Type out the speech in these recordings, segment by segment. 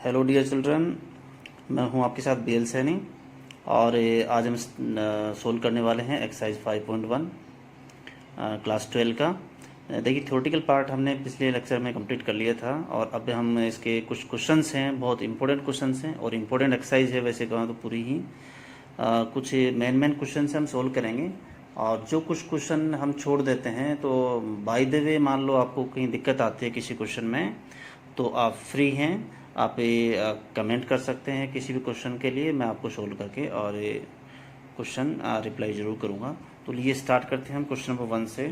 Hello dear children, मैं हूं आपके साथ बीएल सैनी और आज हम सोल्व करने वाले हैं एक्सरसाइज 5.1 क्लास 12 का। देखिए थ्योरेटिकल पार्ट हमने पिछले लेक्चर में कंप्लीट कर लिया था और अब हम इसके कुछ क्वेश्चंस हैं, बहुत इंपॉर्टेंट क्वेश्चंस हैं और इम्पोर्टेंट एक्सरसाइज है। वैसे कहूँ तो पूरी ही कुछ मेन क्वेश्चन हम सोल्व करेंगे और जो कुछ क्वेश्चन हम छोड़ देते हैं तो बाय द वे मान लो आपको कहीं दिक्कत आती है किसी क्वेश्चन में तो आप फ्री हैं, आप ये कमेंट कर सकते हैं किसी भी क्वेश्चन के लिए, मैं आपको सोल्व करके और ये क्वेश्चन रिप्लाई ज़रूर करूँगा। तो लिए स्टार्ट करते हैं हम क्वेश्चन नंबर 1 से।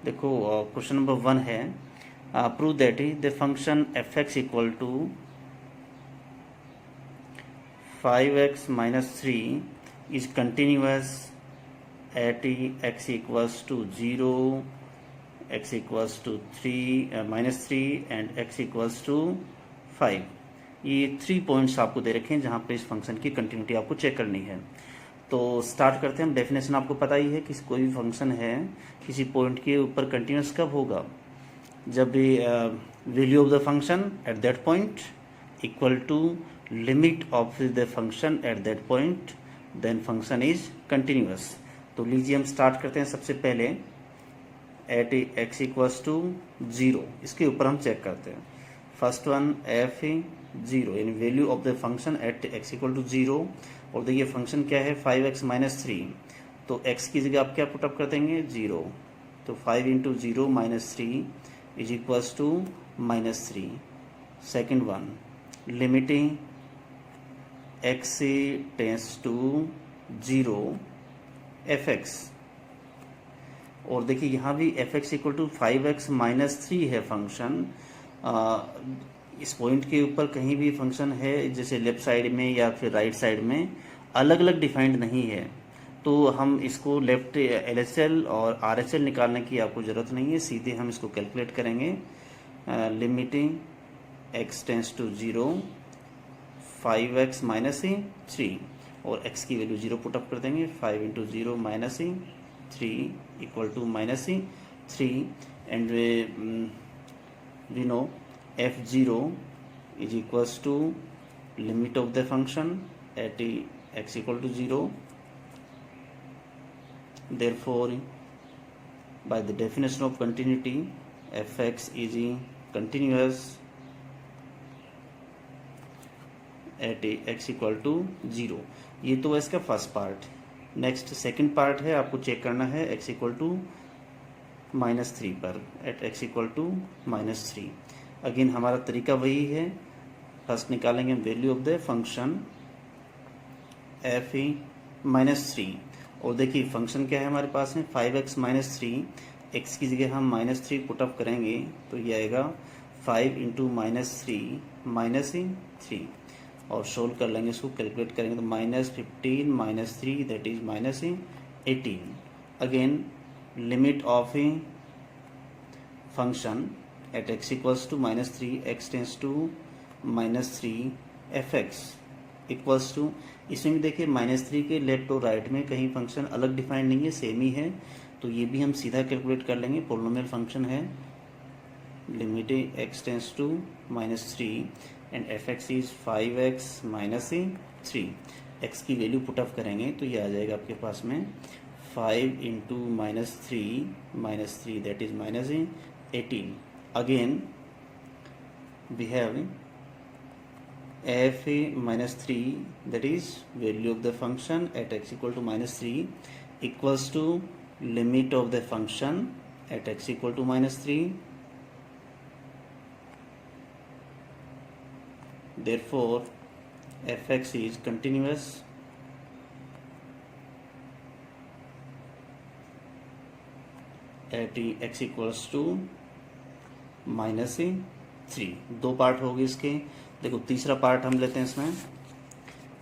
देखो क्वेश्चन नंबर 1 है prove that the function f x equal to 5x minus 3 is continuous at x equals to 0, x equals to 3 minus 3 and x equals to 5। ये 3 पॉइंट्स आपको दे रखे हैं जहाँ पे इस फंक्शन की कंटिन्यूटी आपको चेक करनी है। तो स्टार्ट करते हैं हम। डेफिनेशन आपको पता ही है कि कोई भी फंक्शन है किसी पॉइंट के ऊपर कंटिन्यूस कब होगा, जब भी value of the function at that point equal to limit of the function at that point, then function is continuous. तो लीजिए हम स्टार्ट करते हैं। सबसे पहले एट एक्स इक्वल्स टू 0, इसके ऊपर हम चेक करते हैं। फर्स्ट वन एफ 0 यानी value of the function at x equal to 0। और देखिए फंक्शन क्या है 5x माइनस 3, तो x की जगह आप क्या पुटअप कर देंगे 0। तो 5 into 0 minus 3 is equals to minus 3। Second one limiting x tends to 0 fx, और देखिए यहाँ भी fx equal to 5x minus 3 है फंक्शन। इस पॉइंट के ऊपर कहीं भी फंक्शन है जैसे लेफ्ट साइड में या फिर राइट साइड में अलग अलग डिफाइंड नहीं है, तो हम इसको लेफ्ट LHL और RHL निकालने की आपको ज़रूरत नहीं है, सीधे हम इसको कैलकुलेट करेंगे। Limiting x tends to 0 5x minus 3 और x की वैल्यू 0 पुटअप कर देंगे। 5 into 0 minus 3 equal to minus 3 and we know f0 is equals to limit of the function at x equal to 0. Therefore, by the definition of continuity, fx is continuous at x equal to 0। ये तो है इसका first part. Next second part है, आपको check करना है x equal to -3 पर, at x equal to -3। Again हमारा तरीका वही है, फर्स्ट निकालेंगे value of the function f -3 और देखिए फंक्शन क्या है हमारे पास में 5x माइनस 3, x की जगह हम -3 पुटअप करेंगे तो ये आएगा 5 इंटू -3 माइनस 3 और सोल्व कर लेंगे, इसको कैलकुलेट करेंगे तो -15 minus 3 that is -18। Again limit of function at x equals to -3 x tends to -3 fx equals to, इसमें भी देखिए -3 के लेफ्ट और राइट में कहीं फंक्शन अलग डिफाइंड नहीं है, सेम ही है, तो ये भी हम सीधा कैलकुलेट कर लेंगे। पोलिनोमियल फंक्शन है, limit x tends to -3 and fx is 5x minus 3। x की वैल्यू पुटअप करेंगे तो ये आ जाएगा आपके पास में 5 into -3 that is -18। Again we have f -3 that is value of the function at x equal to -3 equals to limit of the function at x equal to -3, therefore fx is continuous at x equals to -3। दो part हो गए इसके। देखो तीसरा part हम लेते हैं इसमें।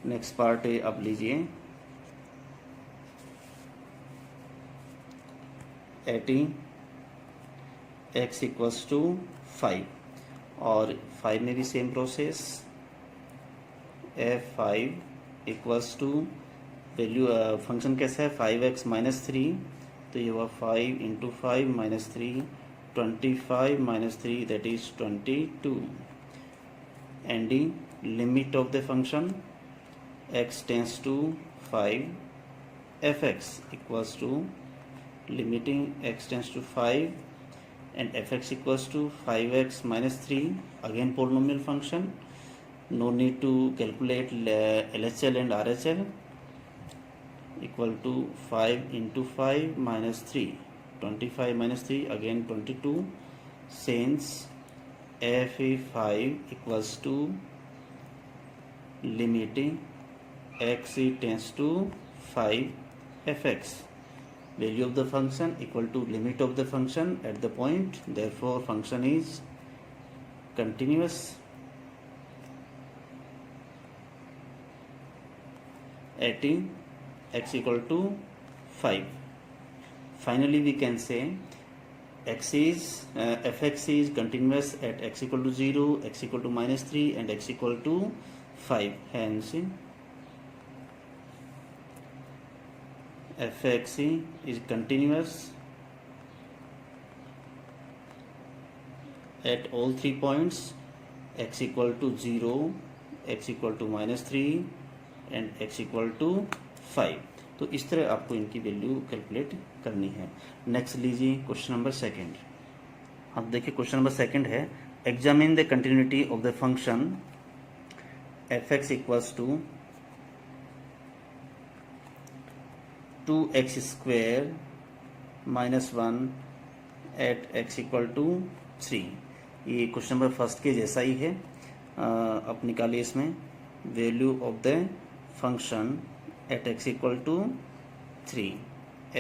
नेक्स्ट पार्ट अब लीजिए एट x इक्वल्स टू 5 और 5 में भी same process, f5 equals to value function कैसा है 5x माइनस 3, तो ये हुआ 5 into 5 minus 3 25 minus 3 that is 22। And the limit of the function x tends to 5 fx equals to limiting x tends to 5 and fx equals to 5x minus 3, again polynomial function, no need to calculate LHL and RHL, equal to 5 into 5 minus 3, 25 minus 3, again 22, since f5 equals to limiting x tends to 5 fx, value of the function equal to limit of the function at the point, therefore function is continuous. At x equal to 5, finally we can say fx is continuous at x equal to 0, x equal to minus 3 and x equal to 5, hence fx is continuous at all 3 points, x equal to 0, x equal to minus 3 and x equal to 5. तो इस तरह आपको इनकी value calculate करनी है. Next लीजिए question number second. अब देखिए क्वेश्चन नंबर सेकंड है, examine the continuity of the function fx equals to 2x square minus 1 at x equal to 3. ये क्वेश्चन नंबर फर्स्ट के जैसा ही है. अब निकालिए इसमें value of the function at x equal to 3.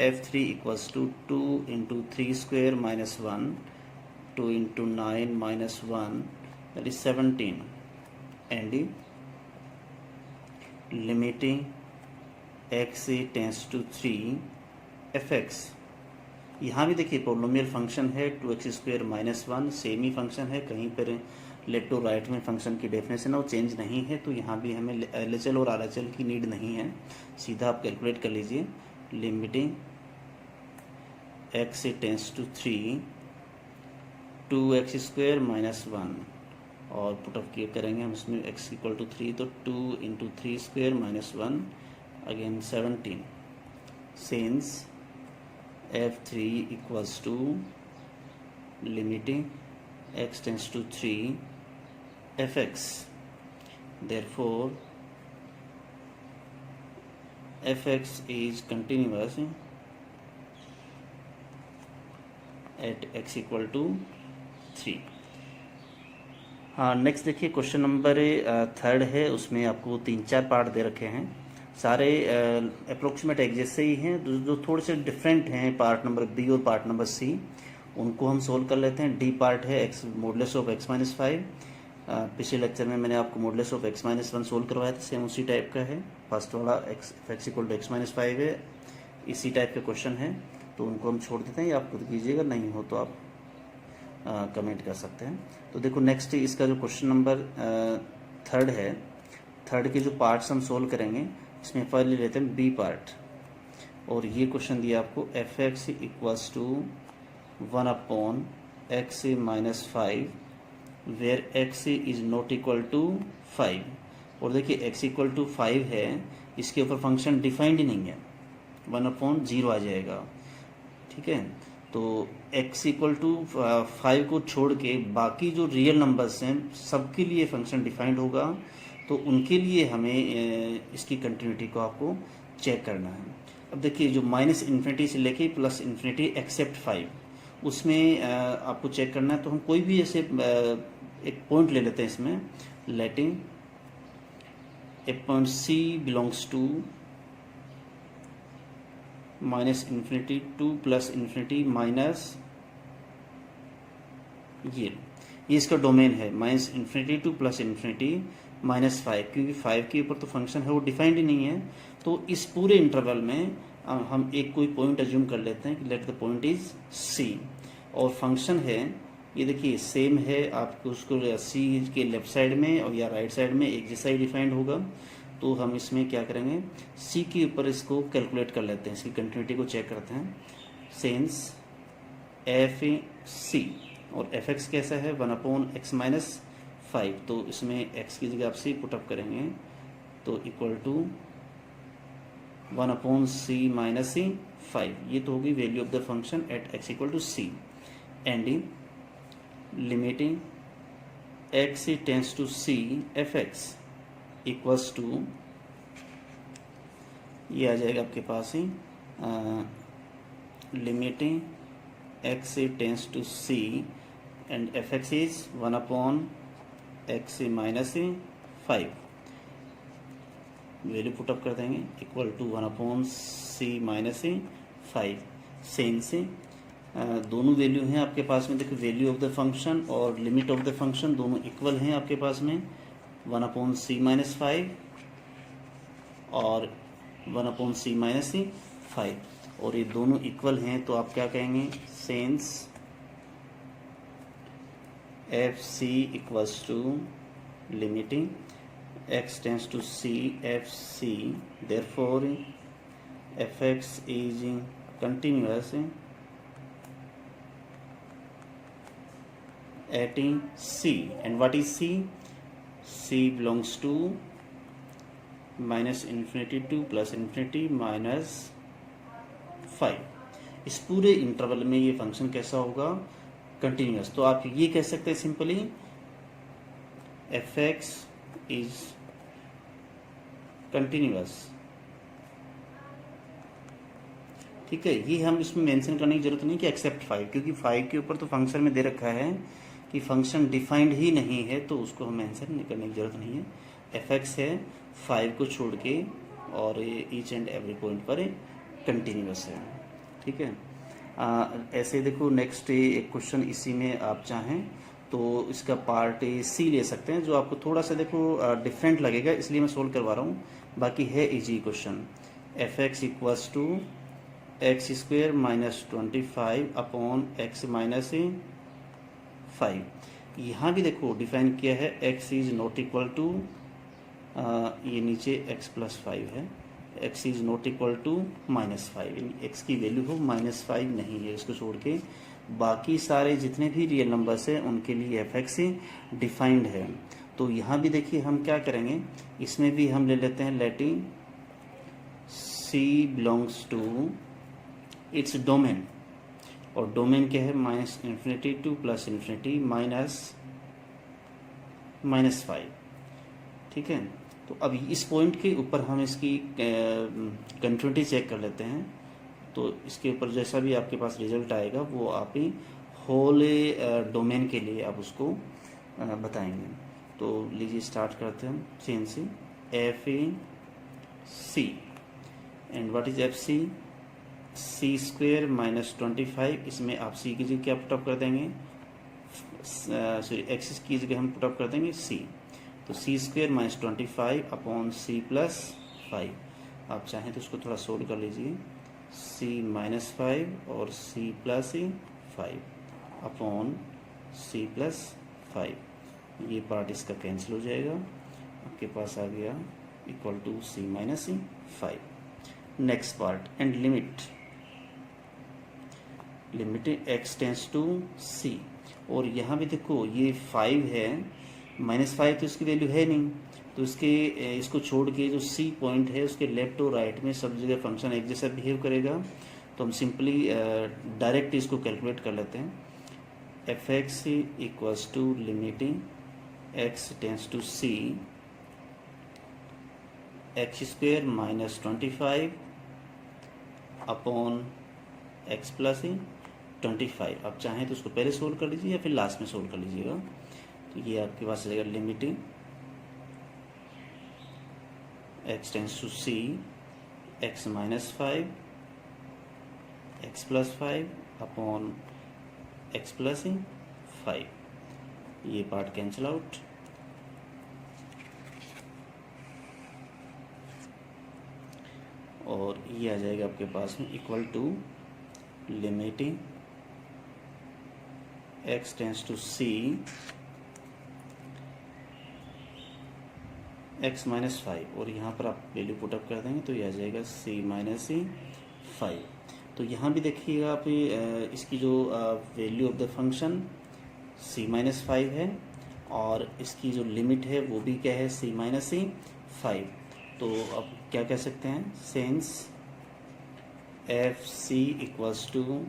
f3 equals to 2 into 3 square minus 1, 2 into 9 minus 1, that is 17, and limiting x tends to 3 fx. यहाँ भी देखिए पोलिनोमियल फंक्शन है 2x स्क्वायर माइनस 1, सेम ही फंक्शन है, कहीं पर लेफ्ट टू राइट में फंक्शन की डेफिनेशन है वो चेंज नहीं है, तो यहाँ भी हमें LHL और RHL की नीड नहीं है, सीधा आप कैलकुलेट कर लीजिए. Limiting x tends to 3 2x square minus 1, और पुट ऑफ किए करेंगे हम इसमें x इक्वल टू 3, तो 2 into 3 square minus 1, again 17, since f3 equals to limiting x tends to 3 fx, therefore fx is continuous at x equal to 3. हाँ, next देखिए question number third है, उसमें आपको 3-4 पार्ट दे रखे हैं, सारे अप्रोक्सीमेट एक जैसे ही हैं, जो थोड़े से डिफरेंट हैं पार्ट नंबर बी और पार्ट नंबर सी, उनको हम सोल्व कर लेते हैं. डी पार्ट है x modulus of x minus 5. पिछले लेक्चर में मैंने आपको modulus of x minus 1 solve करवाया था, सेम उसी टाइप का है. फर्स्ट वाला x equal to x minus 5 है, इसी टाइप के क्वेश्चन है, तो उनको हम छोड़ देते हैं, या आप खुद कीजिएगा, नहीं हो तो आप कमेंट कर सकते हैं. तो देखो नेक्स्ट इसका जो क्वेश्चन नंबर थर्ड है, थर्ड के जो पार्ट्स हम सोल्व करेंगे, इसमें पहले लेते हैं बी पार्ट, और ये क्वेश्चन दिया आपको fx equals to 1 upon x minus 5 where x is not equal to 5. और देखिए x इक्वल टू 5 है, इसके ऊपर फंक्शन डिफाइंड नहीं है, 1 अपॉन 0 आ जाएगा. ठीक है, तो x इक्वल टू 5 को छोड़ के बाकी जो रियल नंबर्स हैं सबके लिए फंक्शन डिफाइंड होगा, तो उनके लिए हमें इसकी कंटिन्यूटी को आपको चेक करना है. अब देखिए जो माइनस इन्फिनिटी से लेके प्लस इन्फिनिटी एक्सेप्ट 5, उसमें आपको चेक करना है. तो हम कोई भी ऐसे एक पॉइंट ले लेते हैं इसमें, letting a point C belongs to minus infinity to plus infinity minus, ये इसका डोमेन है, minus infinity to plus infinity minus 5, क्योंकि 5 के ऊपर तो फंक्शन है वो डिफाइंड ही नहीं है. तो इस पूरे इंटरवल में हम एक कोई पॉइंट अज्यूम कर लेते हैं कि let the point is C, और फंक्शन है ये देखिए सेम है, आपको उसको C के लेफ्ट साइड में और या राइट साइड में एक जैसा ही डिफाइंड होगा. तो हम इसमें क्या करेंगे, C के ऊपर इसको कैलकुलेट कर लेते हैं, इसकी कंटिन्यूटी को चेक करते हैं. सिंस f C और fx कैसा है 1 अपॉन x माइनस 5, तो इसमें x की जगह आप c पुटअप करेंगे तो equal to 1/c minus c 5, ये तो होगी value of the function at x equal to c। And limiting x tends to c fx equals to, ये आ जाएगा आपके पास ही limiting x tends to c and fx is 1/x minus 5, value put up कर देंगे equal to 1/c minus 5। Same से दोनों वैल्यू हैं आपके पास में, देखो वैल्यू ऑफ द फंक्शन और लिमिट ऑफ द फंक्शन दोनों इक्वल हैं आपके पास में, 1/c माइनस 5 और 1/c माइनस 5, और ये दोनों इक्वल हैं तो आप क्या कहेंगे, since f c equals to limiting x tends to c fc, therefore fx is continuous at c, and what is c? c belongs to minus infinity to plus infinity minus 5। इस पूरे interval में ये function कैसा होगा, continuous. तो आप ये कह सकते हैं सिंपली fx इज कंटिन्यूअस। ठीक है, ये हम इसमें मेंशन करने की जरूरत नहीं कि एक्सेप्ट 5, क्योंकि 5 के ऊपर तो फंक्शन में दे रखा है कि फंक्शन डिफाइंड ही नहीं है, तो उसको हम मेंशन करने की जरूरत नहीं है। fx है 5 को छोड़ के और ईच एंड एवरी पॉइंट पर कंटिन्यूअस है। ठीक है, ऐसे देखो नेक्स्ट एक क्वेश्चन इसी में आप चाहें तो इसका पार्ट सी ले सकते हैं, जो आपको थोड़ा सा देखो डिफरेंट लगेगा, इसलिए मैं सोल्व करवा रहा हूँ, बाकी है easy question. fx equals to x square minus 25 upon x minus 5। यहाँ भी देखो डिफाइन किया है x is not equal to, ये नीचे x प्लस 5 है, x is not equal to minus 5, x की वैल्यू हो माइनस 5 नहीं है, इसको छोड़ के बाकी सारे जितने भी रियल नंबर्स हैं उनके लिए fx डिफाइंड है। तो यहाँ भी देखिए हम क्या करेंगे, इसमें भी हम ले लेते हैं letting c belongs to its domain, और डोमेन क्या है minus infinity to plus infinity minus 5। ठीक है, तो अब इस पॉइंट के ऊपर हम इसकी कंटिन्यूटी चेक कर लेते हैं, तो इसके ऊपर जैसा भी आपके पास रिजल्ट आएगा वो आप ही होल डोमेन के लिए आप उसको बताएंगे। तो लीजिए स्टार्ट करते हैं चेन से, f a c, and what is f c, c square minus 25, इसमें आप सी की जगह क्या पुटअप कर देंगे, सॉरी एक्स की जगह हम पुटअप कर देंगे सी, तो C square minus 25 upon C plus 5। आप चाहें तो उसको थोड़ा सोल्व कर लीजिए, c माइनस 5 और c plus 5 upon c plus 5, ये पार्ट इसका कैंसिल हो जाएगा, आपके पास आ गया equal to c minus 5। Next part, and limit x tends to c, और यहाँ भी देखो ये 5 है, माइनस 5 तो इसकी वैल्यू है नहीं, तो इसको छोड़ के जो सी पॉइंट है उसके लेफ्ट और राइट में सब जगह फंक्शन एक जैसा बिहेव करेगा, तो हम सिंपली डायरेक्ट इसको कैलकुलेट कर लेते हैं। fx equals to limiting x tends to c x square minus 25 upon x plus 25। आप चाहें तो उसको पहले सोल्व कर लीजिए या फिर लास्ट में सोल्व कर लीजिएगा, तो ये आपके पास रहेगा limiting x tends to c x minus 5 x plus 5 upon x plus 5, ये पार्ट कैंसिल आउट, और ये आ जाएगा आपके पास में equal to limiting x tends to c x minus 5, और यहाँ पर आप वैल्यू पुटअप कर देंगे तो ये आ जाएगा c माइनस 5। तो यहाँ भी देखिएगा आप इसकी जो value of the function c minus 5 है, और इसकी जो लिमिट है वो भी क्या है, c माइनस सी 5। तो अब क्या कह सकते हैं, since f c equals to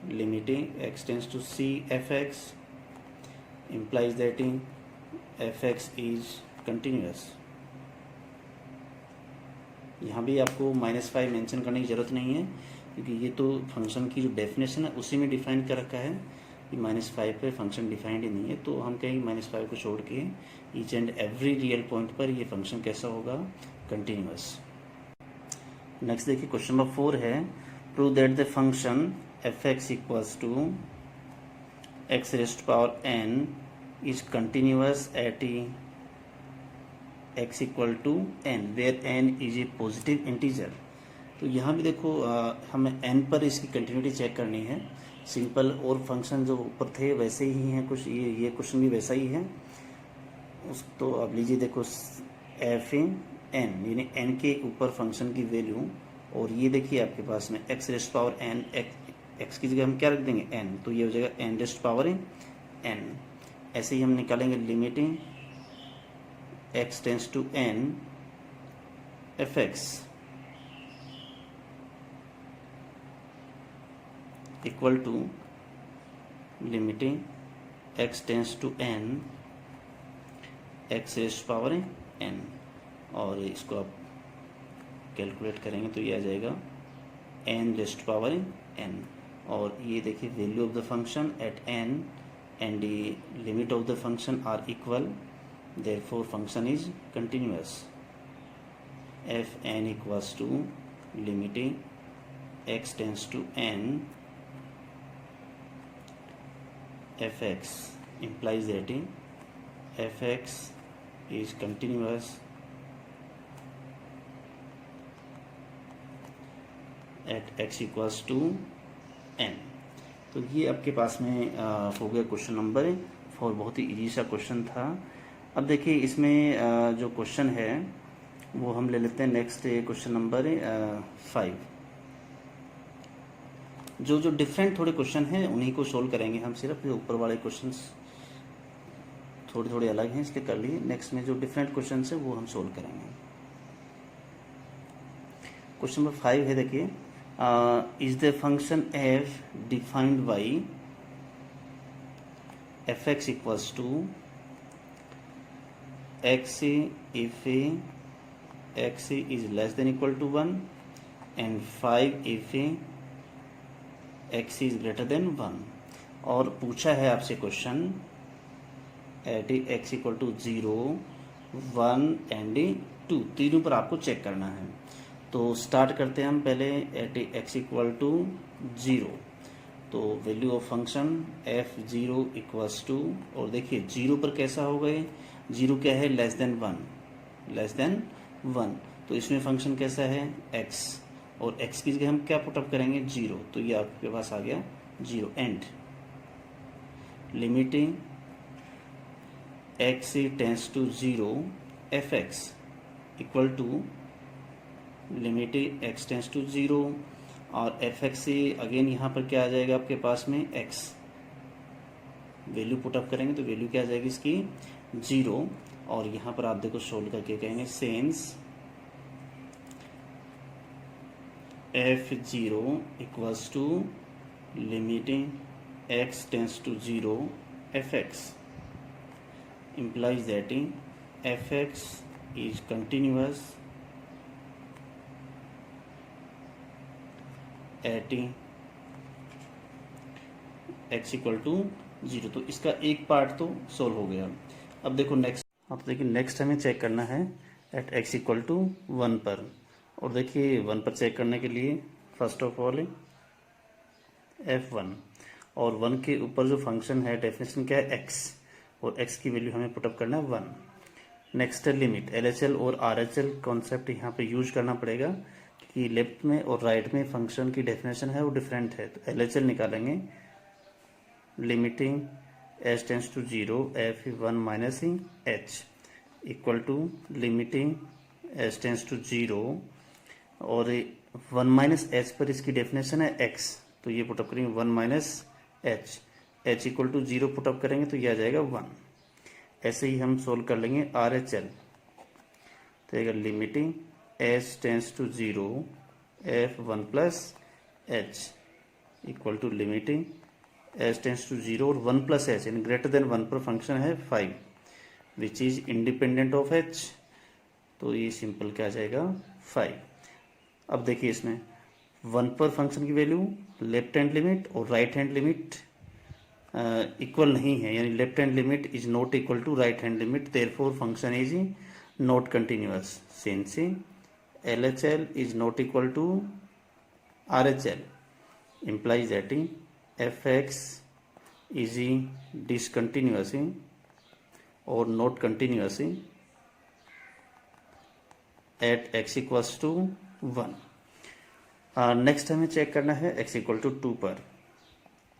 limiting x tends to c f x implies that in fx is continuous। यहाँ भी आपको -5 मेंशन करने की ज़रूरत नहीं है, क्योंकि ये तो फंक्शन की जो डेफिनेशन है उसी में डिफाइन कर रखा है कि -5 पे फंक्शन डिफाइंड ही नहीं है। तो हम कहेंगे -5 को छोड़ के each and every real point पर ये फंक्शन कैसा होगा, कंटिन्यूअस। नेक्स्ट देखिए क्वेश्चन नंबर 4 है, prove that the function f x equals to x raised power n is continuous at x equal to n where n is a positive integer। तो यहाँ भी देखो हमें n पर इसकी कंटिन्यूटी चेक करनी है। सिंपल और फंक्शन जो ऊपर थे वैसे ही हैं कुछ, ये क्वेश्चन भी वैसा ही है। तो अब लीजिए देखो एफ एन यानी n के ऊपर फंक्शन की वैल्यू, और ये देखिए आपके पास में x raised power n, x की जगह हम क्या रख देंगे n, तो ये हो जाएगा n रेस्ट पावर n। ऐसे ही हम निकालेंगे limiting x tends to n f x equal to limiting x tends to n x raised power n, और इसको आप कैलकुलेट करेंगे तो ये आ जाएगा n रेस्ट पावर n। और ये देखिए value of the function eight n and the limit of the function are equal, therefore function is continuous। f n equals to limiting x tends to n f x implies that f x is continuous at x equals to n। तो ये आपके पास में हो गया question number 4। बहुत ही easy सा question था। अब देखिए इसमें जो क्वेश्चन है वो हम ले लेते हैं नेक्स्ट क्वेश्चन नंबर 5। जो डिफरेंट थोड़े क्वेश्चन हैं उन्हीं को सोल्व करेंगे हम, सिर्फ जो ऊपर वाले क्वेश्चंस थोड़े अलग हैं इसलिए कर लिए। नेक्स्ट में जो डिफरेंट क्वेश्चन है वो हम सोल्व करेंगे। क्वेश्चन नंबर 5 है, देखिए is the function f defined by fx equals to x if x is less than equal to 1 and 5 if x is greater than 1। और पूछा है आपसे question at x equal to 0, 1 एंड 2, तीनों पर आपको चेक करना है। तो स्टार्ट करते हैं हम पहले एट x इक्वल टू 0। तो value of function f0 equals to, और देखिए 0 पर कैसा होगा, 0 क्या है, लेस देन 1। तो इसमें फंक्शन कैसा है x, और x की जगह हम क्या पुटअप करेंगे 0, तो ये आपके पास आ गया 0। And limiting x tends to 0 f x equal to limit x tends to 0, और एफ एक्स से अगेन यहाँ पर क्या आ जाएगा आपके पास में x, वैल्यू पुटअप करेंगे तो वैल्यू क्या आ जाएगी इसकी 0। और यहाँ पर आप देखो सोल्व करके कहेंगे since f0 equals to limiting x tends to 0 f x implies that fx is continuous at x equal to 0। तो इसका एक पार्ट तो सोल्व हो गया। अब देखो नेक्स्ट, अब देखिए नेक्स्ट हमें चेक करना है एट x इक्वल टू 1 पर। और देखिए 1 पर चेक करने के लिए फर्स्ट ऑफ ऑल f1, और 1 के ऊपर जो फंक्शन है डेफिनेशन क्या है x, और x की वैल्यू हमें पुटअप करना है 1। नेक्स्ट है लिमिट, LHL और RHL कॉन्सेप्ट यहाँ पे यूज करना पड़ेगा कि लेफ्ट में और राइट में फंक्शन की डेफिनेशन है वो डिफरेंट है। तो LHL निकालेंगे, limiting h tends to 0 f1 minus h equal to limiting h tends to 0, और 1 माइनस h पर इसकी डेफिनेशन है x, तो ये पुटअप करेंगे 1 minus h equal to 0 put up करेंगे तो ये आ जाएगा 1। ऐसे ही हम सोल्व कर लेंगे RHL। तो अगर limiting h tends to 0 f1 plus h equal to limiting h tends to 0 और 1 प्लस h यानी ग्रेटर देन 1 पर फंक्शन है 5 which is independent of h। तो ये सिंपल क्या आ जाएगा 5। अब देखिए इसमें 1 पर फंक्शन की वैल्यू लेफ्ट हैंड लिमिट और राइट हैंड लिमिट इक्वल नहीं है, यानी left hand limit is not equal to right hand limit, therefore function is not continuous. Since LHL is not equal to RHL implies that fx is discontinuous or not continuous at x equals to 1। Next हमें check करना है x equal to 2 पर,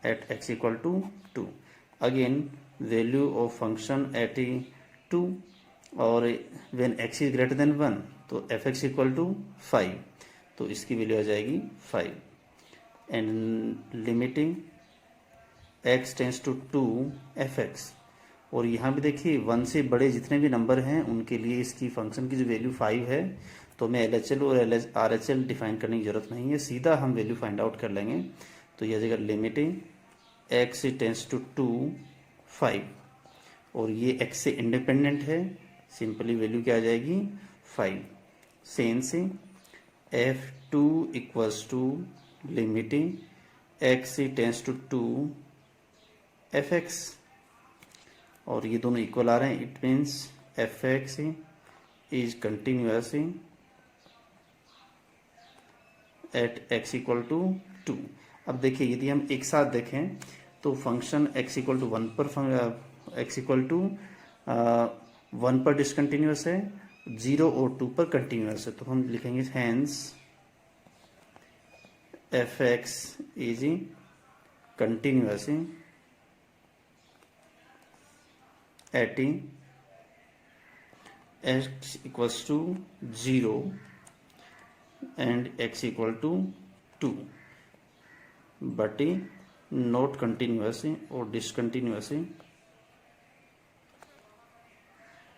at x equal to 2। Again value of function at 2 और when x is greater than 1 तो fx equal to 5, तो इसकी value आ जाएगी 5। And limiting x tends to 2 fx, और यहाँ भी देखिए 1 से बड़े जितने भी नंबर हैं उनके लिए इसकी फंक्शन की जो वैल्यू 5 है, तो हमें LHL और RHL डिफाइन करने की जरूरत नहीं है, सीधा हम वैल्यू फाइंड आउट कर लेंगे। तो यह जगह लिमिटिंग x टेंस टू 2 5 और ये x से इंडिपेंडेंट है, सिंपली वैल्यू क्या आ जाएगी 5। Since f2 equals to limiting x tends to 2 fx, और ये दोनों इक्वल आ रहे हैं, it means fx is continuous at x equal to 2। अब देखिए यदि हम एक साथ देखें तो फंक्शन x इक्वल टू 1 पर x इक्वल टू 1 पर डिसकंटिन्यूअस है, 0 और 2 पर कंटिन्यूअस है, तो हम लिखेंगे hence fx is continuous at x equals to 0 and x equal to 2, but not continuous और discontinuous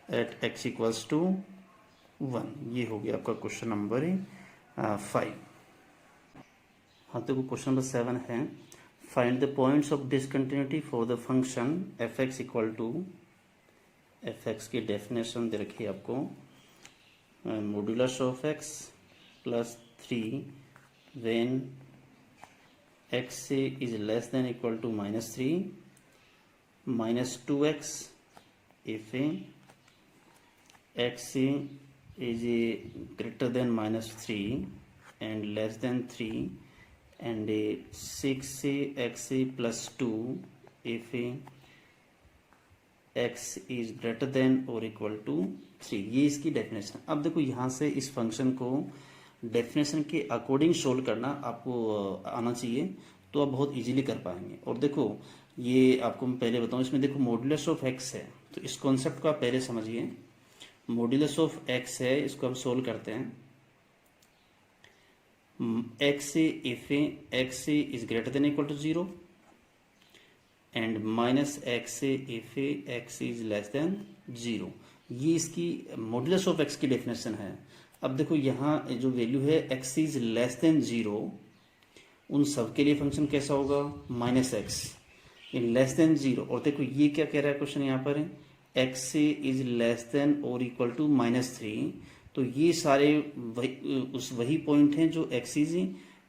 at x equals to 1। ये हो गया आपका क्वेश्चन नंबर 5। हाँ, तो क्वेश्चन नंबर 7 है, find the points of discontinuity for the function fx equal to, fx की definition दे रखी है आपको, modulus of x plus 3 when x is less than equal to -3, minus 2x if x is greater than -3 and less than 3, and 6x plus 2 if x is greater than or equal to 3। ये इसकी definition. अब देखो यहाँ से इस function को definition के according solve करना आपको आना चाहिए, तो आप बहुत इजीली कर पाएंगे। और देखो ये आपको मैं पहले बताऊं, इसमें देखो मॉड्यूलस ऑफ x है, तो इस कॉन्सेप्ट को आप पहले समझिए। मॉड्यूलस ऑफ x है, इसको हम सोल्व करते हैं। x if x is greater than equal to 0 and minus x if x is less than 0, ये इसकी मॉड्यूलस ऑफ x की डेफिनेशन है। अब देखो यहाँ जो वैल्यू है x इज लेस देन 0, उन सब के लिए फंक्शन कैसा होगा -x इन लेस देन 0। और देखो ये क्या कह रहा है क्वेश्चन यहाँ पर, x इज लेस देन और इक्वल टू -3, तो ये सारे वही पॉइंट हैं जो x इज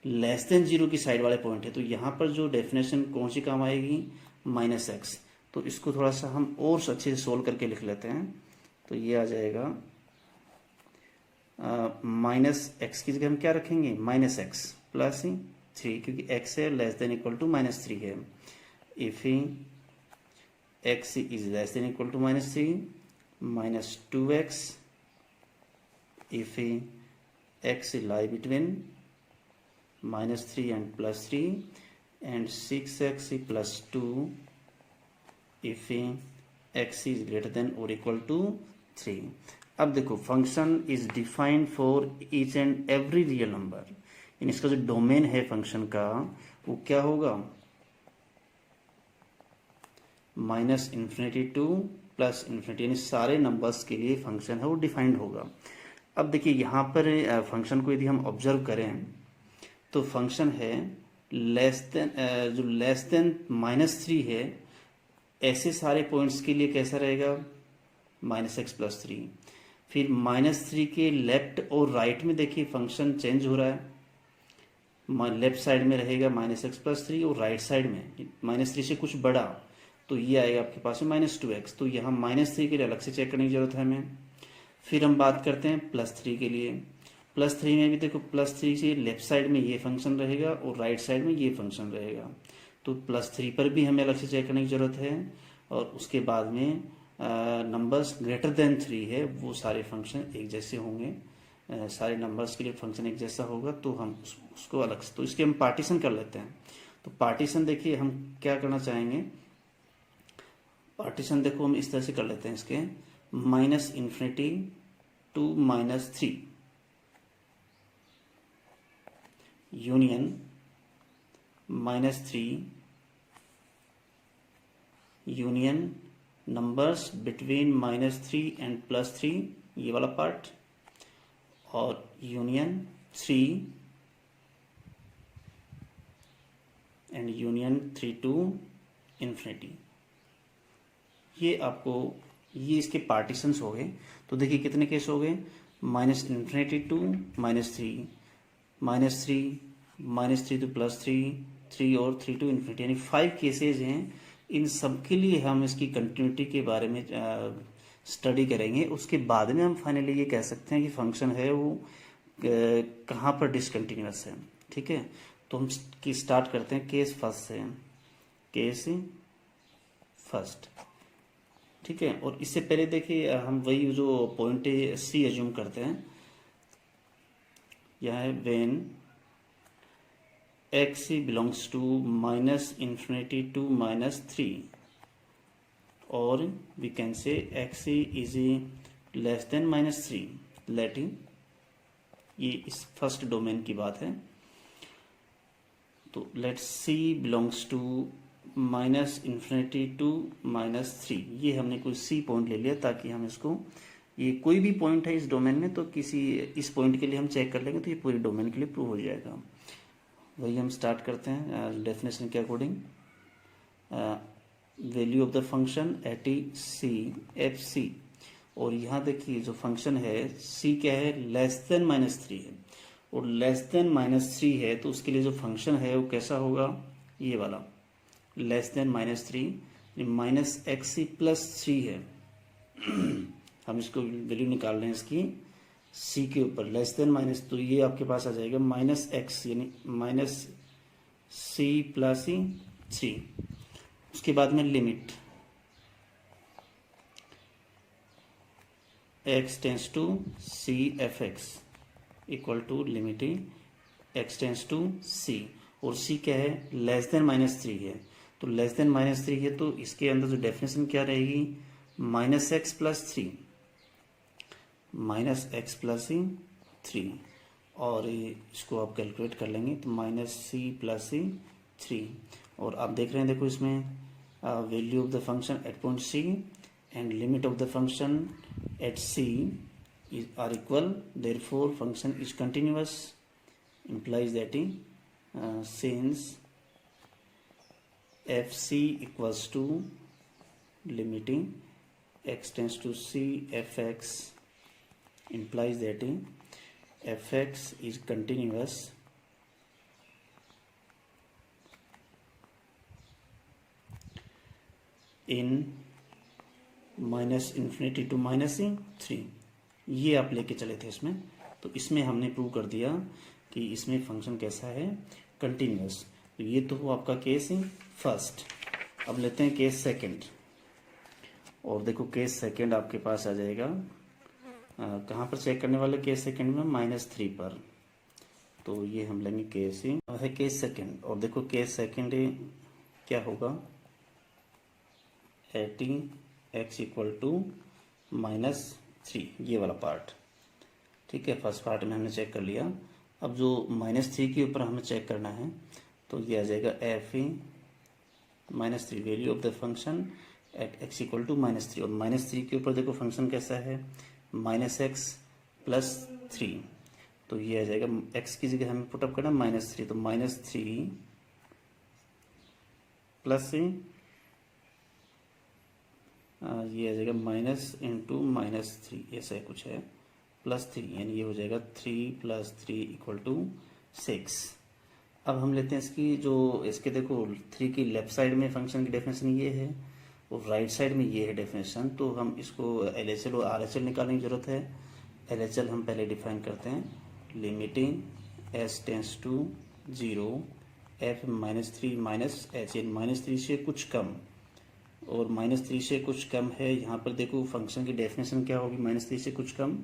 लेस देन 0 की साइड वाले पॉइंट है। तो यहाँ पर जो डेफिनेशन कौन सी काम आएगी, -x। तो इसको थोड़ा सा हम और अच्छे से सोल्व करके लिख लेते हैं। तो ये आ जाएगा -x की जगह हम क्या रखेंगे, -x प्लस 3, क्योंकि x है लेस देन इक्वल टू -3 है। If x is less than equal to -3, -2x if x lie between -3 and +3, and 6x plus 2 if x is greater than or equal to 3। अब देखो function is defined for each and every real number, in इसका जो domain है function का वो क्या होगा, -∞ to plus infinity, यानी सारे नंबर्स के लिए फंक्शन है वो डिफाइंड होगा। अब देखिए यहाँ पर फंक्शन को यदि हम ऑब्जर्व करें तो फंक्शन है लेस देन, जो लेस देन -3 है, ऐसे सारे पॉइंट्स के लिए कैसा रहेगा, -x+3। फिर -3 के लेफ्ट और राइट में देखिए फंक्शन चेंज हो रहा है, लेफ्ट साइड में रहेगा -x+3 और राइट साइड में -3 से कुछ बड़ा तो ये आएगा आपके पास में -2x। तो यहाँ -3 के लिए अलग से चेक करने की जरूरत है हमें। फिर हम बात करते हैं +3 के लिए। +3 में भी देखो +3 से लेफ्ट साइड में ये फंक्शन रहेगा और राइट साइड में ये फंक्शन रहेगा, तो +3 पर भी हमें अलग से चेक करने की ज़रूरत है। और उसके बाद में नंबर्स ग्रेटर देन 3 है वो सारे फंक्शन एक जैसे होंगे, सारे नंबर्स के लिए फंक्शन एक जैसा होगा, तो हम उसको अलग से, तो इसके हम पार्टीशन कर लेते हैं। तो पार्टीशन देखिए हम क्या करना चाहेंगे, पार्टीशन देखो हम इस तरह से कर लेते हैं इसके, -∞ to -3 union -3 union numbers between -3 and +3, ये वाला पार्ट, और union 3 and union 3 to infinity. ये आपको, ये इसके पार्टीशंस हो गए। तो देखिए कितने केस हो गए, -∞ to -3, -3 to +3, 3 और 3 to इन्फिनिटी, यानी 5 केसेज हैं। इन सब के लिए हम इसकी कंटिन्यूटी के बारे में स्टडी करेंगे। उसके बाद में हम फाइनली ये कह सकते हैं कि फंक्शन है वो कहाँ पर डिसकंटिन्यूअस है। ठीक है, तो हम स्टार्ट करते हैं केस फर्स्ट से, केस फर्स्ट। ठीक है, और इससे पहले देखिए हम वही जो पॉइंट सी एज्यूम करते हैं, यह है when x belongs to -∞ to -3, or we can say x is less than -3, Latin, ये इस फर्स्ट डोमेन की बात है। तो late c belongs to -∞ to -3, ये हमने कोई c पॉइंट ले लिया ताकि हम इसको, ये कोई भी पॉइंट है इस डोमेन में, तो किसी इस पॉइंट के लिए हम चेक कर लेंगे तो ये पूरे डोमेन के लिए प्रूव हो जाएगा। वही हम स्टार्ट करते हैं डेफिनेशन के according. Value of the function at c f c, और यहाँ देखिए जो फंक्शन है c क्या है, लेस देन -3 है, और लेस देन -3 है तो उसके लिए जो फंक्शन है वो कैसा होगा, ये वाला लेस देन -3, -x+3 है। हम इसको वैल्यू निकाल रहे हैं इसकी c के ऊपर, लेस देन माइनस, तो ये आपके पास आ जाएगा -x, यानी -c+3। उसके बाद में limit x tends to c f(x) equal to limit x tends to c, और c क्या है, लेस देन -3 है। तो लेस देन -3 है तो इसके अंदर जो डेफिनेशन क्या रहेगी, -x+3, -x+3, और इसको आप कैलकुलेट कर लेंगे तो -c+3। और आप देख रहे हैं, देखो इसमें value of the function at point c and limit of the function at c are equal, therefore function is continuous, implies that since fc equals to limiting x tends to c f(x) implies that f(x) is continuous in -∞ to -3। ये आप लेके चले थे इसमें, तो इसमें हमने prove कर दिया कि इसमें फंक्शन कैसा है, कंटिन्यूअस। तो ये तो वो आपका केस फर्स्ट। अब लेते हैं केस सेकंड, और देखो केस सेकंड आपके पास आ जाएगा कहाँ पर चेक करने वाले, केस सेकंड में -3 पर। तो ये हम लेंगे केस है केस सेकंड, और देखो केस सेकंड क्या होगा, एट x इक्वल टू -3, ये वाला पार्ट। ठीक है, फर्स्ट पार्ट में हमने चेक कर लिया। अब जो -3 के ऊपर हमें चेक करना है, तो ये आ जाएगा f (-3) value of the function at x equal to -3, और -3 के ऊपर देखो फंक्शन कैसा है, -x + 3, तो ये आ जाएगा x की जगह हमें पुटअप करना -3, तो -3 प्लस ये आ जाएगा माइनस इंटू -3, ऐसा कुछ है, +3, यानी ये हो जाएगा 3 + 3 इक्वल टू 6। अब हम लेते हैं इसकी जो इसके देखो 3 की लेफ्ट साइड में फंक्शन की डेफिनेशन ये है और राइट साइड में ये है डेफिनेशन, तो हम इसको LHL और RHL निकालने की ज़रूरत है। LHL हम पहले डिफाइन करते हैं, limiting s tends to 0 f -3 minus h, -3 से कुछ कम, और -3 से कुछ कम है। यहाँ पर देखो फंक्शन की डेफिनेशन क्या होगी, -3 से कुछ कम,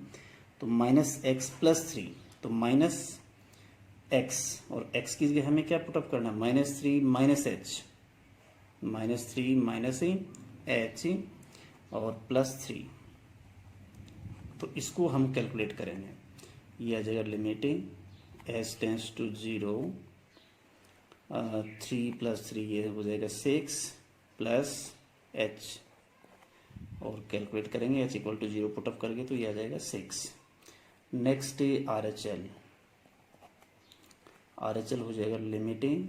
तो -x + 3, तो -x और x की जगह हमें क्या पुटअप करना है, -3 -h और +3, तो इसको हम कैलकुलेट करेंगे। ये आ जाएगा लिमिटिंग s टेंस टू 0 3 + 3 ये हो जाएगा 6 प्लस h, और कैलकुलेट करेंगे h इक्वल टू 0 पुटअप करके, तो ये आ जाएगा 6। नेक्स्ट RHL, RHL हो जाएगा limiting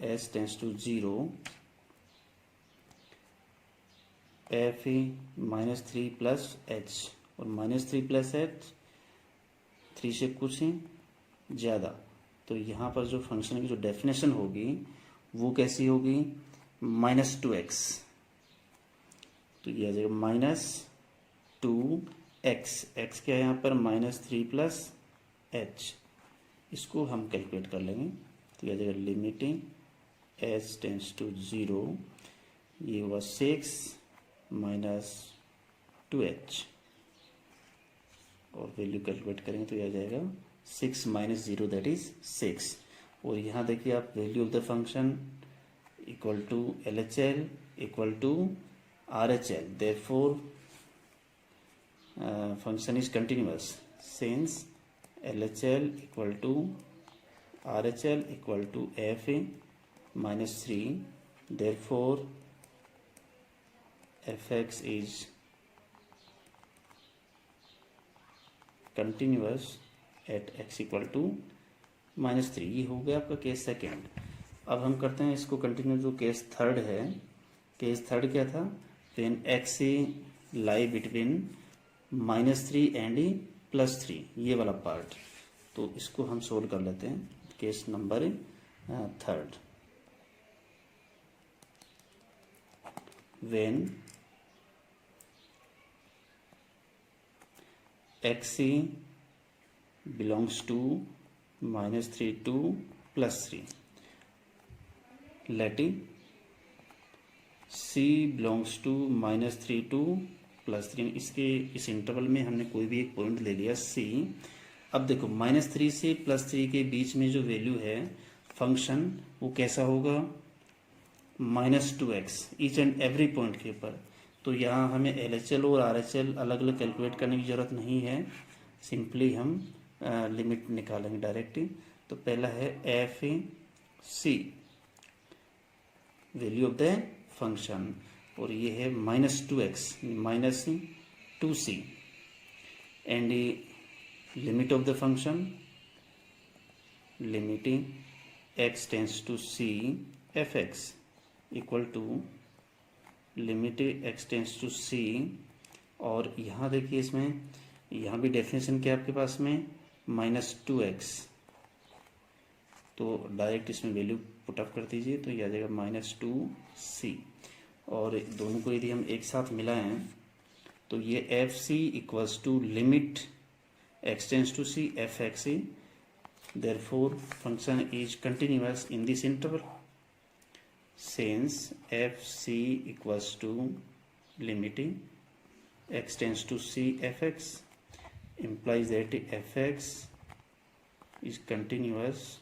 s tends to 0 f -3 plus h, और -3 प्लस h 3 से कुछ ज़्यादा, तो यहाँ पर जो फंक्शन की जो डेफिनेशन होगी वो कैसी होगी, -2x, तो ये आ जाएगा -2x, x क्या है यहाँ पर -3 प्लस h, इसको हम कैलकुलेट कर लेंगे, तो ये आ जाएगा लिमिटिंग s टेंस टू 0, ये हुआ 6 -2h, और वैल्यू कैलकुलेट करेंगे तो ये आ जाएगा 6 - 0 दैट इज 6। और यहाँ देखिए आप value of the function equal to LHL equal to RHL, therefore function is continuous since LHL equal to RHL equal to f -3, therefore fx is continuous at x equal to -3। ये हो गया आपका case second. अब हम करते हैं इसको continue, जो केस थर्ड है। केस थर्ड क्या था, when x lie between -3 and +3, ये वाला पार्ट, तो इसको हम सोल्व कर लेते हैं। Case number third, when x belongs to -3 to +3, let c belongs to -3 to +3, इसके इस इंटरवल में हमने कोई भी एक पॉइंट ले लिया c। अब देखो -3 से +3 के बीच में जो वैल्यू है फंक्शन, वो कैसा होगा, -2x each and every point के ऊपर। तो यहाँ हमें LHL और RHL अलग अलग कैलकुलेट करने की ज़रूरत नहीं है, सिंपली हम लिमिट निकालेंगे डायरेक्ट। तो पहला है FC, value of the function, और ये है -2x -2c, and limit of the function, limiting x tends to c fx equal to limit x tends to c। और यहाँ देखिए इसमें, यहाँ भी डेफिनेशन क्या है आपके पास में, -2x, तो डायरेक्ट इसमें वैल्यू पुटअप कर दीजिए, तो ये आ जाएगा -2c। और दोनों को यदि हम एक साथ मिलाएं तो ये FC equals to limit x tends to c fx, therefore function is continuous in this interval since FC equals to limiting x tends to c fx implies that fx is continuous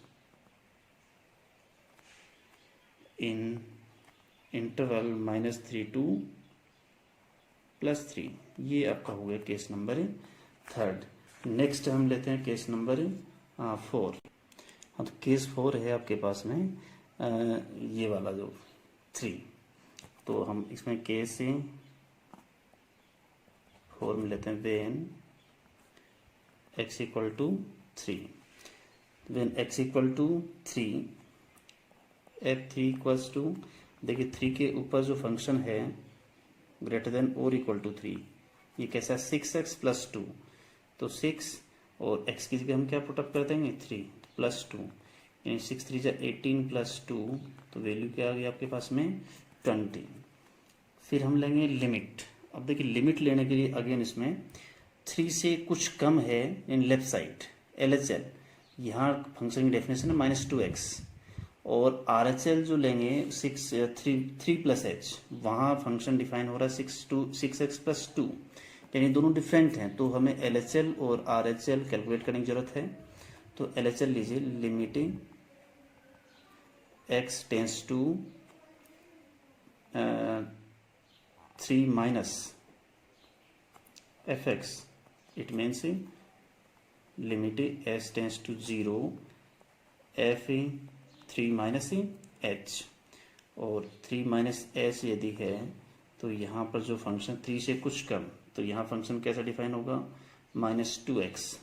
in interval -3 to +3। ये आपका हो गया case number third. Next हम लेते हैं case number 4। हाँ, तो case 4 है आपके पास में ये वाला जो 3। तो हम इसमें केस 4 में लेते हैं when x equal to 3। When x equal to 3 f3 equals to, देखिए 3 के ऊपर जो फंक्शन है ग्रेटर देन और इक्वल टू 3, ये कैसा है 6x प्लस 2, तो 6 और x की जगह हम क्या पुटअप कर देंगे 3 प्लस 2, यानी 6 3 जा 18 प्लस 2, तो वैल्यू क्या आ गई आपके पास में 20। फिर हम लेंगे लिमिट। अब देखिए लिमिट लेने के लिए अगेन इसमें 3 से कुछ कम है इन लेफ्ट साइड LHL, यहाँ फंक्शन की डेफिनेशन है -2x, और RHL जो लेंगे 3 प्लस एच, वहाँ फंक्शन डिफाइन हो रहा है 6x प्लस 2, यानी दोनों डिफरेंट हैं, तो हमें LHL और RHL कैलकुलेट करने की जरूरत है। तो LHL लीजिए, limiting x tends to 3 minus fx, it means limiting s tends to 0 f 3 minus h, और 3 माइनस h यदि है तो यहाँ पर जो फंक्शन 3 से कुछ कम, तो यहाँ फंक्शन कैसा डिफाइन होगा -2x,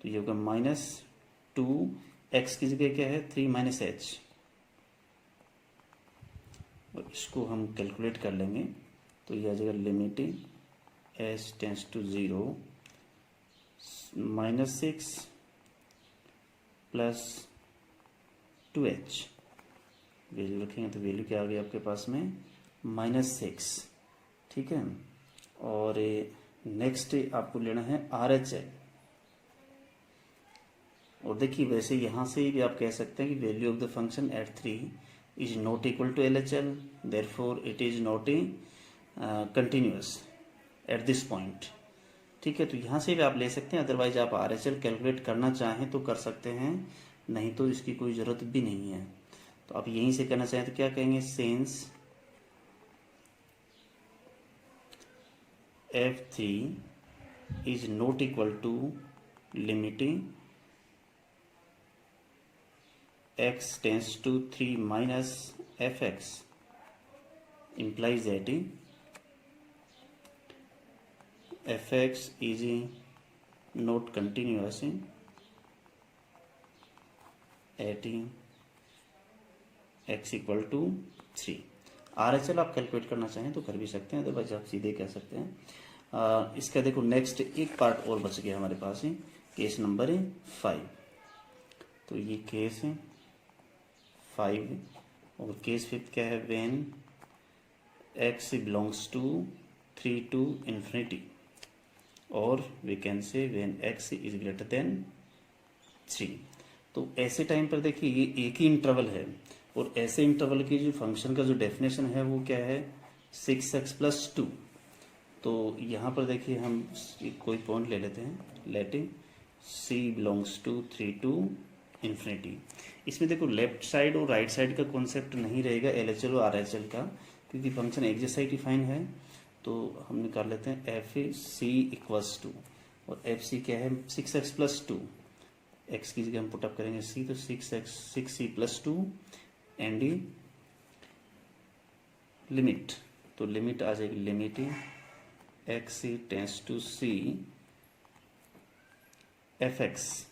तो ये होगा -2x की जगह क्या है 3 माइनस h, और इसको हम कैलकुलेट कर लेंगे तो यह आ जाएगा limiting s tends to 0 -6 plus 2h, value रखेंगे तो वैल्यू क्या आ गई आपके पास में -6, ठीक है। और नेक्स्ट आपको लेना है RHL, और देखिए वैसे यहाँ से भी आप कह सकते हैं कि value of the function at 3 is not equal to LHL, therefore it is not continuous at this point, ठीक है। तो यहाँ से भी आप ले सकते हैं, अदरवाइज आप RHL कैलकुलेट करना चाहें तो कर सकते हैं, नहीं तो इसकी कोई ज़रूरत भी नहीं है। तो आप यहीं से करना चाहें तो क्या कहेंगे, since f3 is not equal to limiting x tends to 3 minus fx implies that fx is not continuous at x equal to 3। RHL आप कैलकुलेट करना चाहें तो कर भी सकते हैं, अदरवाइज आप सीधे कह सकते हैं। इसका देखो नेक्स्ट एक पार्ट और बच गया हमारे पास है, केस नंबर 5। तो ये केस है 5, और केस 5 क्या है, when x belongs to 3 to infinity, और we can say when x is greater than 3। तो ऐसे टाइम पर देखिए ये एक ही इंटरवल है, और ऐसे इंटरवल की जो फंक्शन का जो डेफिनेशन है वो क्या है 6x प्लस 2। तो यहाँ पर देखिए हम कोई पॉइंट ले लेते हैं, letting c belongs to 3 to infinity. इसमें देखो लेफ्ट साइड और राइट साइड का कॉन्सेप्ट नहीं रहेगा LHL और RHL का, क्योंकि फंक्शन एक जैसा ही डिफाइन है। तो हम निकाल लेते हैं एफ सी इक्वल्स टू, और एफ सी क्या है 6x प्लस 2, एक्स की जगह हम पुटअप करेंगे c, तो 6c प्लस 2 एंड लिमिट, तो लिमिट आ जाएगी limiting x tends to c fx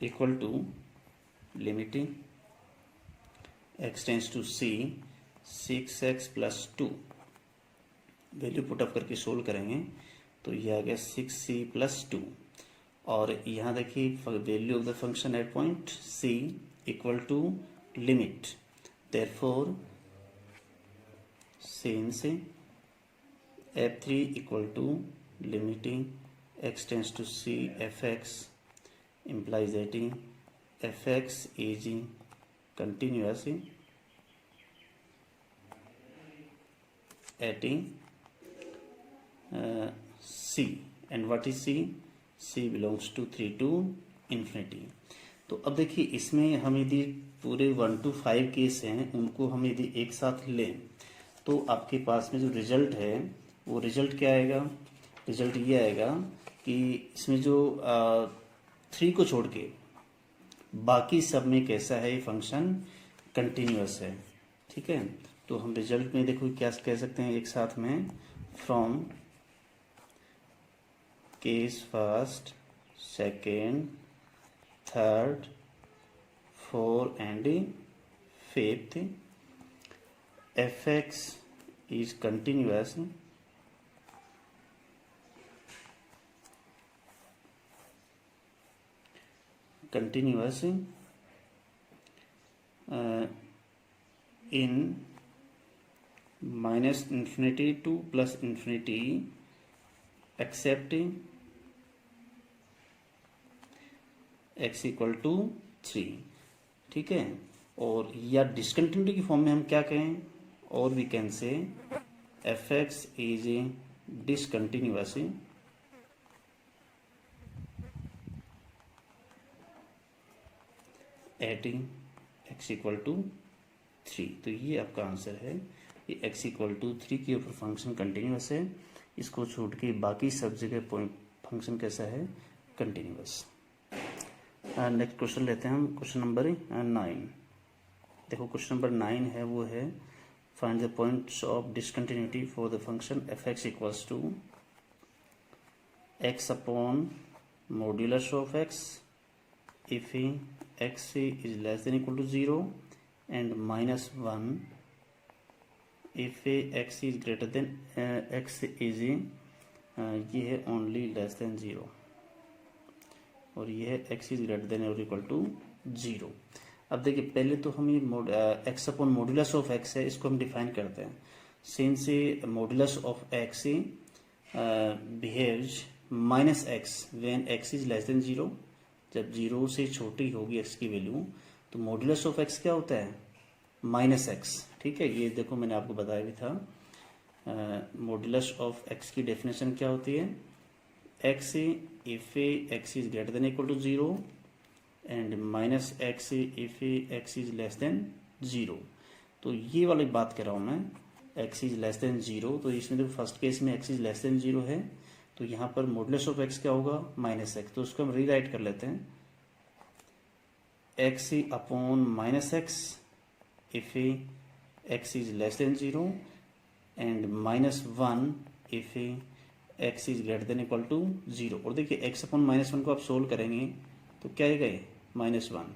equal to limiting x tends to c 6x plus 2, value put up करके सोल्व करेंगे तो ये आ गया 6c प्लस 2, और यहाँ देखिए value of the function at point c equal to limit, therefore since f3 equal to limiting x tends to c fx implies that fx is continuous at c, and what is c? c belongs to 3 to infinity। तो अब देखिए इसमें हम यदि पूरे 1 to 5 case हैं उनको हम यदि एक साथ लें तो आपके पास में जो रिजल्ट है वो रिजल्ट क्या आएगा, रिजल्ट ये आएगा कि इसमें जो 3 को छोड़ के बाकी सब में कैसा है ये फंक्शन कंटिन्यूअस है, ठीक है। तो हम रिजल्ट में देखो क्या कह सकते हैं एक साथ में, from case first, second, third, four and fifth, fx is continuous in minus infinity to plus infinity except x equal to 3, ठीक है। और या डिसकंटिन्यूटी की फॉर्म में हम क्या कहें, और we can say f x is discontinuous at x equal to 3। तो ये आपका आंसर है, ये x इक्वल टू 3 के ऊपर फंक्शन कंटिन्यूअस है, इसको छोड़ के बाकी सब जगह पॉइंट फंक्शन कैसा है, कंटिन्यूअस। नेक्स्ट क्वेश्चन लेते हैं हम, क्वेश्चन नंबर 9। देखो क्वेश्चन नंबर 9 है, वो है find the points of discontinuity for the function f x equals to x upon modulus of x if x is less than equal to 0 and minus 1 if x is greater than x is ये है only less than 0 और ये है x is greater than or equal to 0। अब देखिए पहले तो हम ये x upon modulus of x है, इसको हम डिफाइन करते हैं। Since modulus of x behaves minus x when x is less than 0, जब 0 से छोटी होगी x की वैल्यू तो मॉड्यूलस ऑफ x क्या होता है, माइनस एक्स, ठीक है। ये देखो मैंने आपको बताया भी था, मॉड्यूलस ऑफ x की डेफिनेशन क्या होती है, x if x is greater than equal to 0 and minus x if x is less than 0। तो ये वाली बात कर रहा हूँ मैं, x इज लेस देन 0, तो इसमें देखो फर्स्ट केस में x इज लेस देन 0 है, तो यहाँ पर मॉडुलस ऑफ x क्या होगा, माइनस एक्स। तो उसको हम रीराइट कर लेते हैं, x upon minus x if x is less than 0 and minus 1 if x is greater than equal to 0। और देखिए x अपॉन माइनस 1 को आप सोल्व करेंगे तो क्या आएगा, माइनस 1,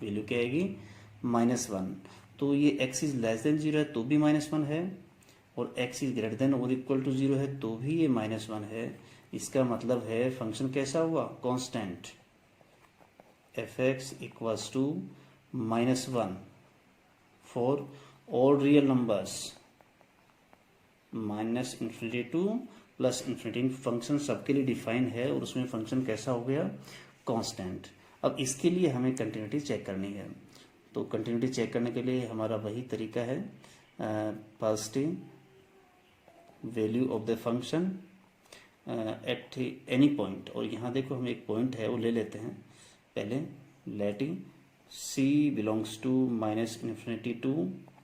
वैल्यू क्या आएगी, माइनस 1। तो ये x इज लेस देन 0 है तो भी माइनस 1 है, और x इज ग्रेटर देन और इक्वल टू 0 है तो भी ये माइनस 1 है। इसका मतलब है फंक्शन कैसा हुआ, constant. F x equals to minus 1 for all real numbers, minus infinity to plus infinity function सबके लिए डिफाइन है, और उसमें फंक्शन कैसा हो गया, कांस्टेंट। अब इसके लिए हमें कंटिन्यूटी चेक करनी है, तो कंटिन्यूटी चेक करने के लिए हमारा वही तरीका है, positive value of the function at any point. और यहाँ देखो हम एक पॉइंट है वो ले लेते हैं पहले, let c belongs to minus infinity to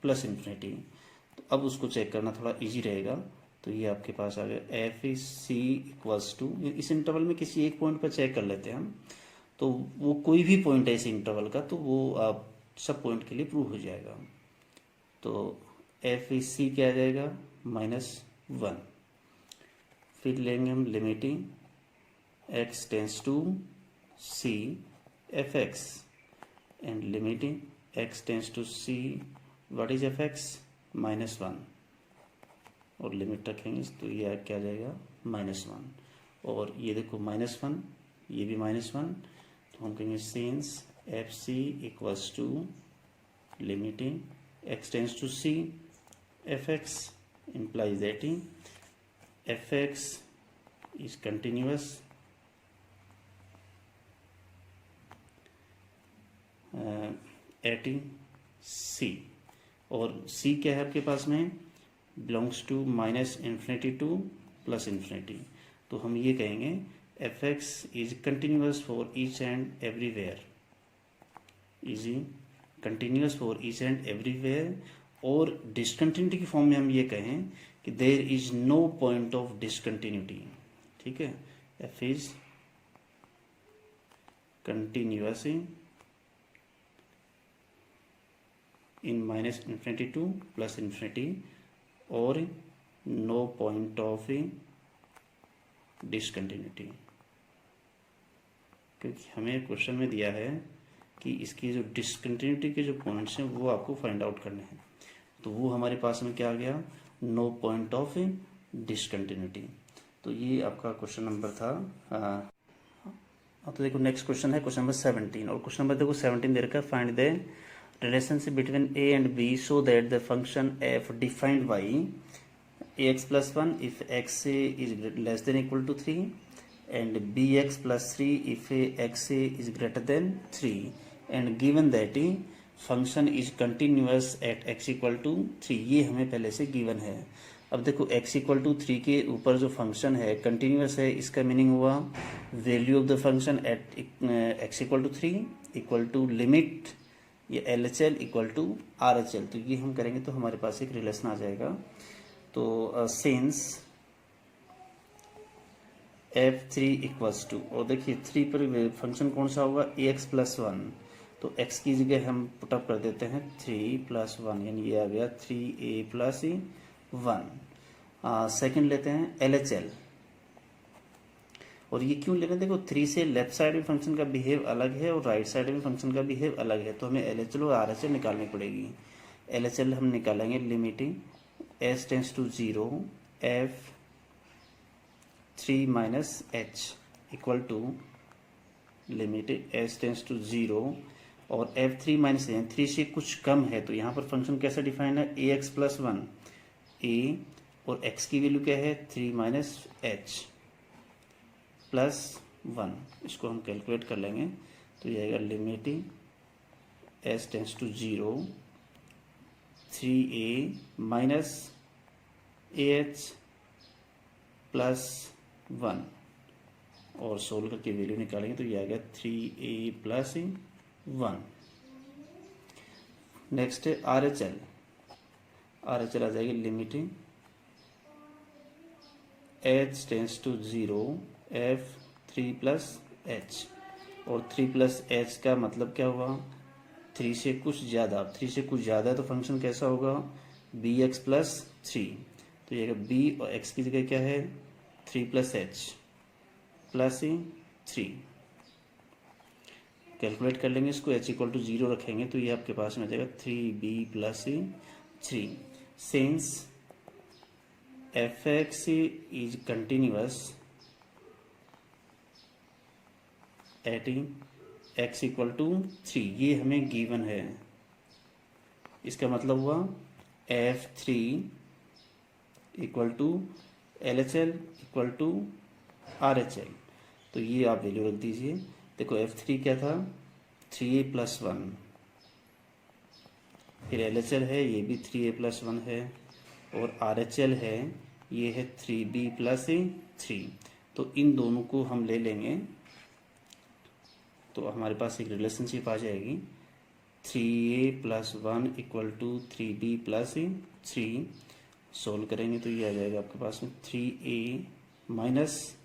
plus infinity. तो अब उसको चेक करना थोड़ा इजी रहेगा, तो ये आपके पास आ गया f is c equals to, इस इंटरवल में किसी एक पॉइंट पर चेक कर लेते हैं हम, तो वो कोई भी पॉइंट है इस इंटरवल का, तो वो आप सब पॉइंट के लिए प्रूव हो जाएगा। तो एफ इज सी क्या आ जाएगा, -1। फिर लेंगे हम limiting x tends to c f x and limiting x tends to c what is f x, -1, और लिमिट रखेंगे तो ये क्या आ जाएगा, -1। और ये देखो -1, ये भी -1, तो हम कहेंगे since f c equals to limiting x tends to c f x implies that fx is continuous at c, और c क्या है आपके पास में, belongs to minus infinity to plus infinity. तो हम ये कहेंगे fx is continuous for each and everywhere, is continuous for each and everywhere. और डिसकंटिन्यूटी की फॉर्म में हम ये कहें कि there is no point of discontinuity, ठीक है। F is continuous in minus infinity to plus infinity और नो पॉइंट ऑफ डिसकंटिन्यूटी। क्योंकि हमें क्वेश्चन में दिया है कि इसकी जो डिसकंटिन्यूटी के जो पॉइंट्स हैं वो आपको फाइंड आउट करने हैं, तो वो हमारे पास में क्या आ गया, नो पॉइंट ऑफ डिसकंटिन्यूटी। तो ये आपका क्वेश्चन नंबर था। तो देखो नेक्स्ट क्वेश्चन है क्वेश्चन नंबर 17, और क्वेश्चन नंबर देखो 17 दे रखा है, find the relationship between a and b so that the function f defined by ax+1 if x is less than equal to 3 and bx+3 if x is greater than 3 and given that function is continuous at x equal to 3। ये हमें पहले से given है। अब देखो x equal to 3 के ऊपर जो फंक्शन है कंटिन्यूस है, इसका मीनिंग हुआ value of the function at x equal to 3 equal to limit ये LHL इक्वल टू RHL। तो ये हम करेंगे तो हमारे पास एक रिलेशन आ जाएगा। तो सिंस f3 इक्वल्स टू, और देखिए 3 पर फंक्शन कौन सा होगा, ax+1, तो x की जगह हम पुटअप कर देते हैं 3+1, यानी ये आ गया 3a+1। सेकंड लेते हैं LHL, और ये क्यों ले रहे हैं, देखो 3 से लेफ्ट साइड में फंक्शन का बिहेव अलग है और राइट साइड में फंक्शन का बिहेव अलग है, तो हमें LHL और RHL निकालनी पड़ेगी। LHL हम निकालेंगे limiting s tends to 0 f3 minus h equal to limit s tends to 0 और f3 माइनस 3 से कुछ कम है, तो यहाँ पर फंक्शन कैसा डिफाइंड है, ax+1 a और x की वैल्यू क्या है 3 माइनस h प्लस 1, इसको हम कैलकुलेट कर लेंगे तो ये आएगा limiting s tends to 0 3a minus ah plus 1 और सोल्व करके वैल्यू निकालेंगे तो ये आ गया 3a+1। नेक्स्ट है RHL आ जाएगी limiting h tends to 0 f3 plus h, और 3 प्लस h का मतलब क्या हुआ 3 से कुछ ज़्यादा, 3 से कुछ ज़्यादा है तो फंक्शन कैसा होगा bx+3, तो ये b और x की जगह क्या है 3 प्लस h प्लस 3, कैलकुलेट कर लेंगे इसको, h इक्वल टू 0 रखेंगे तो ये आपके पास में आ जाएगा 3b+3। Since fx is continuous at x equal to 3, ये हमें गिवन है, इसका मतलब हुआ f3 equal to LHL equal to RHL, तो ये आप वैल्यू रख दीजिए। देखो f3 क्या था 3a+1, फिर LHL है ये भी 3a+1 है, और RHL है ये है 3b+3, तो इन दोनों को हम ले लेंगे तो हमारे पास एक रिलेशनशिप आ जाएगी 3a+1 equal to 3b+3। Solve करेंगे तो ये आ जाएगा आपके पास में 3a minus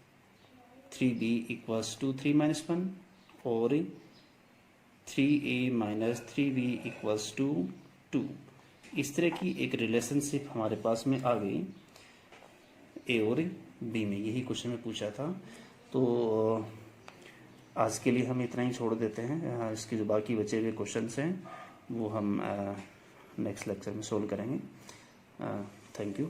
3b equals to 3 minus 1 और 3a minus 3b equals to 2। इस तरह की एक रिलेशनशिप हमारे पास में आ गई ए और बी में, यही क्वेश्चन में पूछा था। तो आज के लिए हम इतना ही छोड़ देते हैं, इसके जो बाकी बचे हुए क्वेश्चंस हैं वो हम नेक्स्ट लेक्चर में सोल्व करेंगे। Thank you.